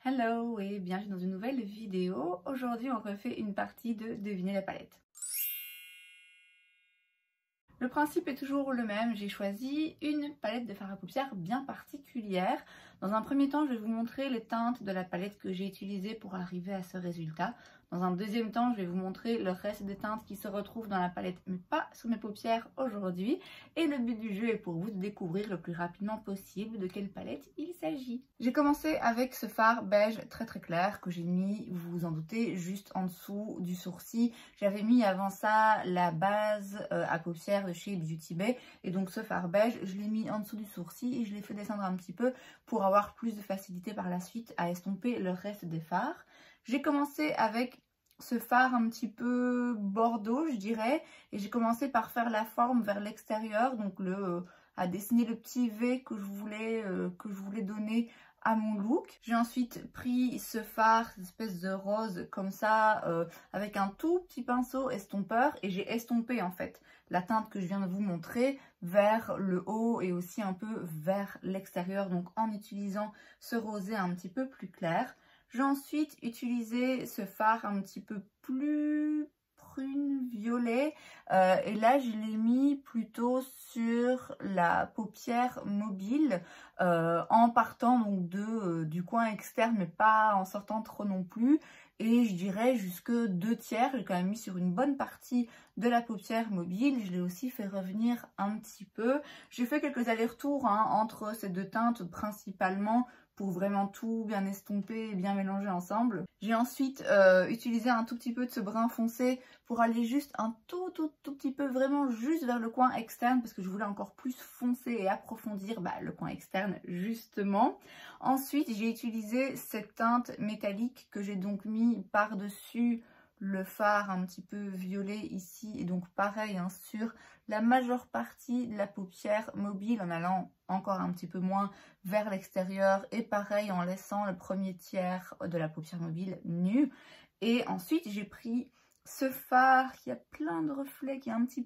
Hello et bienvenue dans une nouvelle vidéo. Aujourd'hui on refait une partie de deviner la palette. Le principe est toujours le même, j'ai choisi une palette de fard à paupières bien particulière. Dans un premier temps, je vais vous montrer les teintes de la palette que j'ai utilisée pour arriver à ce résultat. Dans un deuxième temps, je vais vous montrer le reste des teintes qui se retrouvent dans la palette, mais pas sur mes paupières aujourd'hui. Et le but du jeu est pour vous de découvrir le plus rapidement possible de quelle palette il s'agit. J'ai commencé avec ce fard beige très clair que j'ai mis, vous vous en doutez, juste en dessous du sourcil. J'avais mis avant ça la base à paupières de chez Beauty Bay. Et donc ce fard beige, je l'ai mis en dessous du sourcil et je l'ai fait descendre un petit peu pour avoir plus de facilité par la suite à estomper le reste des fards. J'ai commencé avec ce fard un petit peu bordeaux, je dirais, et j'ai commencé par faire la forme vers l'extérieur, donc à dessiner le petit V que je voulais donner à mon look. J'ai ensuite pris ce fard, cette espèce de rose comme ça, avec un tout petit pinceau estompeur, et j'ai estompé en fait la teinte que je viens de vous montrer vers le haut et aussi un peu vers l'extérieur, donc en utilisant ce rosé un petit peu plus clair. J'ai ensuite utilisé ce fard un petit peu plus prune violet et là je l'ai mis plutôt sur la paupière mobile en partant donc du coin externe mais pas en sortant trop non plus, et je dirais jusque 2/3. J'ai quand même mis sur une bonne partie de la paupière mobile. Je l'ai aussi fait revenir un petit peu. J'ai fait quelques allers-retours entre ces deux teintes principalement pour vraiment tout bien estomper et bien mélanger ensemble. J'ai ensuite utilisé un tout petit peu de ce brun foncé pour aller juste un tout petit peu, vraiment juste vers le coin externe, parce que je voulais encore plus foncer et approfondir le coin externe justement. Ensuite j'ai utilisé cette teinte métallique que j'ai donc mis par-dessus le fard un petit peu violet ici, et donc pareil sur la majeure partie de la paupière mobile en allant encore un petit peu moins vers l'extérieur, et pareil en laissant le premier tiers de la paupière mobile nu. Et ensuite j'ai pris ce fard qui a plein de reflets, qui est un petit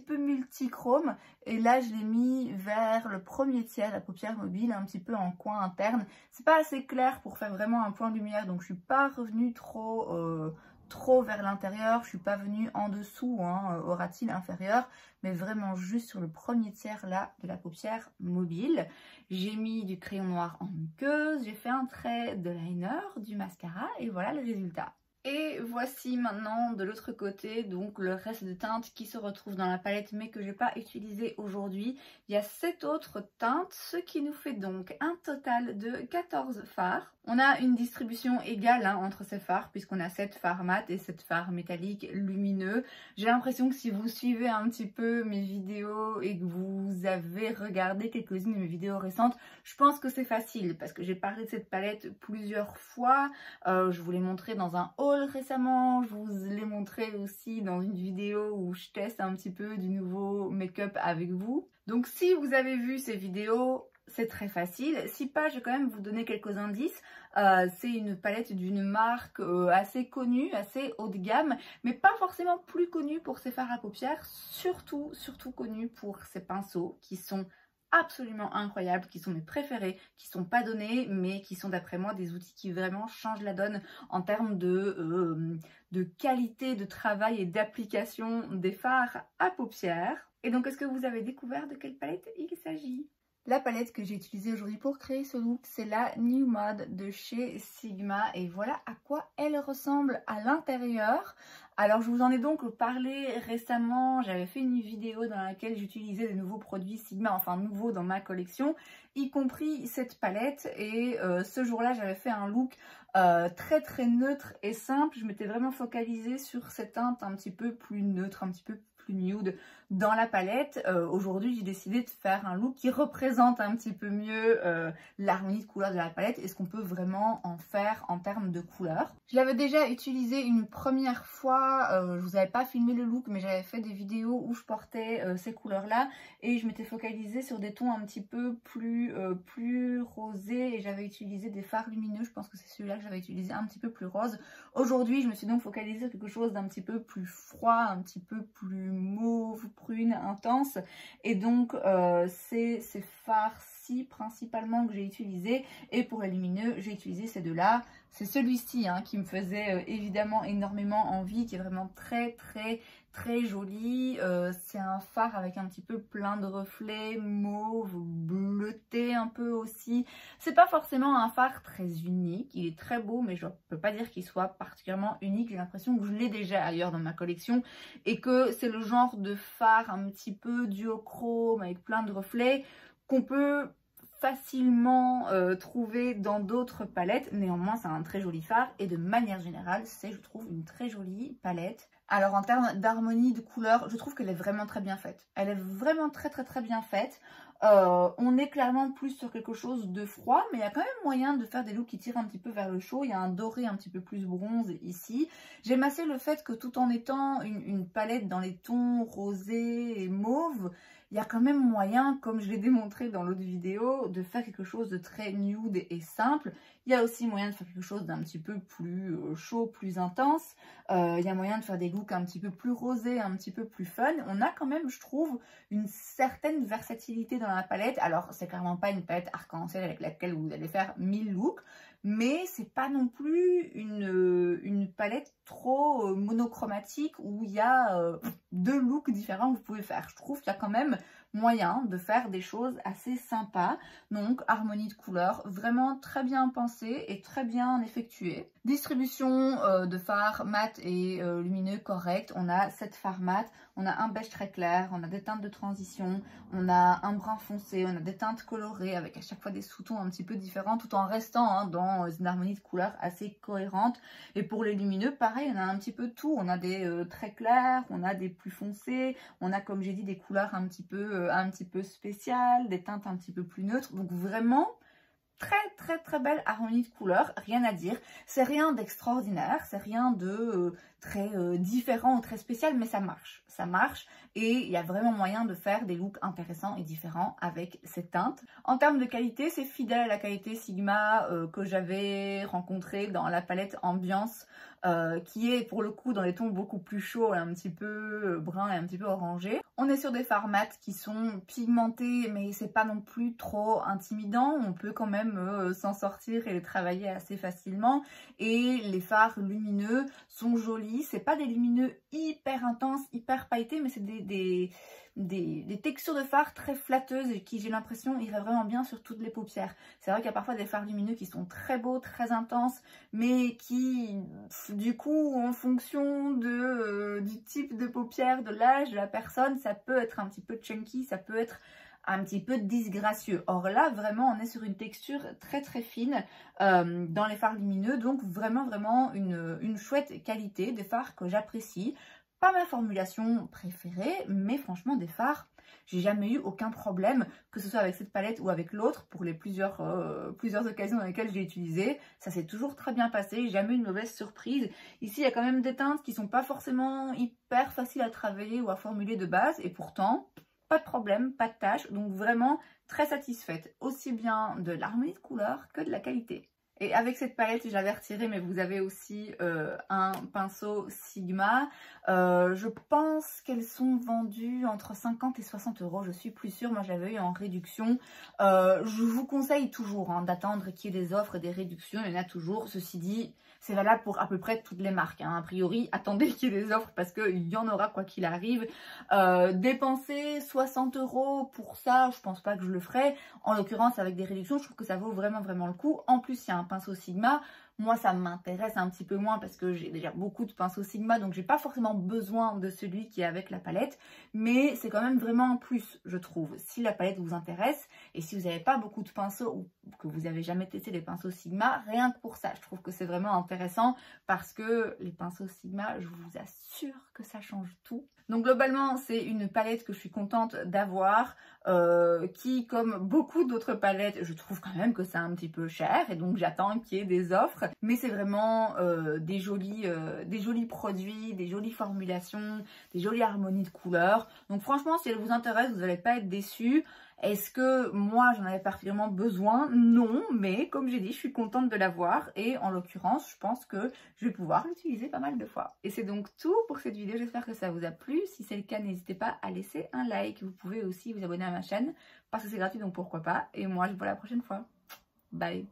peu multichrome, et là je l'ai mis vers le premier tiers de la paupière mobile, un petit peu en coin interne. C'est pas assez clair pour faire vraiment un point de lumière, donc je suis pas revenue trop vers l'intérieur, je suis pas venue en dessous au ratil inférieur, mais vraiment juste sur le premier tiers là de la paupière mobile. J'ai mis du crayon noir en muqueuse, j'ai fait un trait de liner, du mascara, et voilà le résultat. Et voici maintenant de l'autre côté donc le reste de teintes qui se retrouvent dans la palette mais que je n'ai pas utilisé aujourd'hui. Il y a 7 autres teintes, ce qui nous fait donc un total de 14 fards. On a une distribution égale entre ces fards puisqu'on a 7 fards mat et 7 fards métalliques lumineux. J'ai l'impression que si vous suivez un petit peu mes vidéos et que vous avez regardé quelques-unes de mes vidéos récentes, je pense que c'est facile parce que j'ai parlé de cette palette plusieurs fois. Je vous l'ai montré dans un haul récemment, je vous l'ai montré aussi dans une vidéo où je teste un petit peu du nouveau make-up avec vous. Donc si vous avez vu ces vidéos, c'est très facile. Si pas, je vais quand même vous donner quelques indices. C'est une palette d'une marque assez connue, assez haut de gamme, mais pas forcément plus connue pour ses fards à paupières, surtout connue pour ses pinceaux qui sont absolument incroyables, qui sont mes préférés, qui sont pas donnés mais qui sont d'après moi des outils qui vraiment changent la donne en termes de qualité de travail et d'application des fards à paupières. Et donc est-ce que vous avez découvert de quelle palette il s'agit? La palette que j'ai utilisée aujourd'hui pour créer ce look, c'est la New Mode de chez Sigma, et voilà à quoi elle ressemble à l'intérieur. Alors je vous en ai donc parlé récemment, j'avais fait une vidéo dans laquelle j'utilisais des nouveaux produits Sigma, enfin nouveaux dans ma collection, y compris cette palette, et ce jour-là j'avais fait un look très neutre et simple. Je m'étais vraiment focalisée sur cette teinte un petit peu plus neutre, un petit peu plus nude dans la palette. Aujourd'hui j'ai décidé de faire un look qui représente un petit peu mieux l'harmonie de couleurs de la palette et ce qu'on peut vraiment en faire en termes de couleurs. Je l'avais déjà utilisé une première fois, je vous avais pas filmé le look mais j'avais fait des vidéos où je portais ces couleurs là et je m'étais focalisée sur des tons un petit peu plus rosés, et j'avais utilisé des fards lumineux. Je pense que c'est celui-là que j'avais utilisé, un petit peu plus rose. Aujourd'hui je me suis donc focalisée sur quelque chose d'un petit peu plus froid, un petit peu plus mauve, prune, intense, et donc c'est ces fards celui-ci principalement que j'ai utilisé. Et pour les lumineux, j'ai utilisé ces deux-là. C'est celui-ci hein, qui me faisait évidemment énormément envie, qui est vraiment très joli. C'est un phare avec un petit peu plein de reflets, mauve, bleuté un peu aussi. C'est pas forcément un phare très unique, il est très beau, mais je peux pas dire qu'il soit particulièrement unique. J'ai l'impression que je l'ai déjà ailleurs dans ma collection et que c'est le genre de phare un petit peu duochrome avec plein de reflets qu'on peut facilement trouver dans d'autres palettes. Néanmoins, c'est un très joli phare et de manière générale, c'est, je trouve, une très jolie palette. Alors en termes d'harmonie de couleurs, je trouve qu'elle est vraiment très bien faite. Elle est vraiment très bien faite. On est clairement plus sur quelque chose de froid, mais il y a quand même moyen de faire des looks qui tirent un petit peu vers le chaud. Il y a un doré un petit peu plus bronze ici. J'aime assez le fait que tout en étant une palette dans les tons rosés et mauve, il y a quand même moyen, comme je l'ai démontré dans l'autre vidéo, de faire quelque chose de très nude et simple. Il y a aussi moyen de faire quelque chose d'un petit peu plus chaud, plus intense. Il y a moyen de faire des looks un petit peu plus rosés, un petit peu plus fun. On a quand même, je trouve, une certaine versatilité dans la palette. Alors, c'est clairement pas une palette arc-en-ciel avec laquelle vous allez faire 1000 looks, mais c'est pas non plus une palette trop monochromatique où il y a 2 looks différents que vous pouvez faire. Je trouve qu'il y a quand même moyen de faire des choses assez sympas. Donc, harmonie de couleurs, vraiment très bien pensée et très bien effectuée. Distribution de fards mat et lumineux correct. On a 7 fards mat, on a un beige très clair, on a des teintes de transition, on a un brun foncé, on a des teintes colorées avec à chaque fois des sous-tons un petit peu différents tout en restant hein, dans une harmonie de couleurs assez cohérente. Et pour les lumineux, pareil, on a un petit peu tout. On a des très clairs, on a des plus foncés, on a comme j'ai dit des couleurs un petit peu spéciales, des teintes un petit peu plus neutres. Donc vraiment très belle harmonie de couleurs, rien à dire. C'est rien d'extraordinaire, c'est rien de très différent ou très spécial, mais ça marche. Ça marche et il y a vraiment moyen de faire des looks intéressants et différents avec ces teintes. En termes de qualité, c'est fidèle à la qualité Sigma que j'avais rencontrée dans la palette Ambiance, qui est pour le coup dans les tons beaucoup plus chauds et un petit peu brun et un petit peu orangé. On est sur des fards mat qui sont pigmentés, mais c'est pas non plus trop intimidant. On peut quand même s'en sortir et les travailler assez facilement. Et les fards lumineux sont jolis. C'est pas des lumineux hyper intenses, hyper pailletés, mais c'est des textures de fards très flatteuses et qui, j'ai l'impression, iraient vraiment bien sur toutes les paupières. C'est vrai qu'il y a parfois des fards lumineux qui sont très beaux, très intenses, mais qui, du coup, en fonction du type de paupières, de l'âge de la personne, ça peut être un petit peu chunky, ça peut être un petit peu disgracieux. Or là, vraiment, on est sur une texture très fine dans les fards lumineux, donc vraiment une chouette qualité, des fards que j'apprécie. Pas ma formulation préférée, mais franchement des fards, j'ai jamais eu aucun problème, que ce soit avec cette palette ou avec l'autre, pour les plusieurs occasions dans lesquelles j'ai utilisé. Ça s'est toujours très bien passé, jamais une mauvaise surprise. Ici, il y a quand même des teintes qui sont pas forcément hyper faciles à travailler ou à formuler de base, et pourtant, pas de problème, pas de tâche, donc vraiment très satisfaite, aussi bien de l'harmonie de couleurs que de la qualité. Et avec cette palette, j'avais retiré, mais vous avez aussi un pinceau Sigma. Je pense qu'elles sont vendues entre 50 et 60 €. Je suis plus sûre. Moi, je l'avais eu en réduction. Je vous conseille toujours hein, d'attendre qu'il y ait des offres et des réductions. Il y en a toujours. Ceci dit, c'est valable pour à peu près toutes les marques. Hein. A priori, attendez qu'il y ait des offres parce qu'il y en aura quoi qu'il arrive. Dépenser 60 € pour ça, je pense pas que je le ferai. En l'occurrence, avec des réductions, je trouve que ça vaut vraiment le coup. En plus, il y a un pinceau Sigma. Moi, ça m'intéresse un petit peu moins parce que j'ai déjà beaucoup de pinceaux Sigma, donc j'ai pas forcément besoin de celui qui est avec la palette, mais c'est quand même vraiment un plus, je trouve. Si la palette vous intéresse et si vous n'avez pas beaucoup de pinceaux ou que vous n'avez jamais testé les pinceaux Sigma, rien que pour ça, je trouve que c'est vraiment intéressant parce que les pinceaux Sigma, je vous assure que ça change tout. Donc globalement, c'est une palette que je suis contente d'avoir, qui, comme beaucoup d'autres palettes, je trouve quand même que c'est un petit peu cher et donc j'attends qu'il y ait des offres. Mais c'est vraiment des jolis produits, des jolies formulations, des jolies harmonies de couleurs. Donc franchement, si elle vous intéresse, vous n'allez pas être déçus. Est-ce que moi j'en avais particulièrement besoin? Non, mais comme j'ai dit, je suis contente de l'avoir et en l'occurrence, je pense que je vais pouvoir l'utiliser pas mal de fois. Et c'est donc tout pour cette vidéo, j'espère que ça vous a plu. Si c'est le cas, n'hésitez pas à laisser un like. Vous pouvez aussi vous abonner à ma chaîne parce que c'est gratuit, donc pourquoi pas. Et moi, je vous vois la prochaine fois. Bye!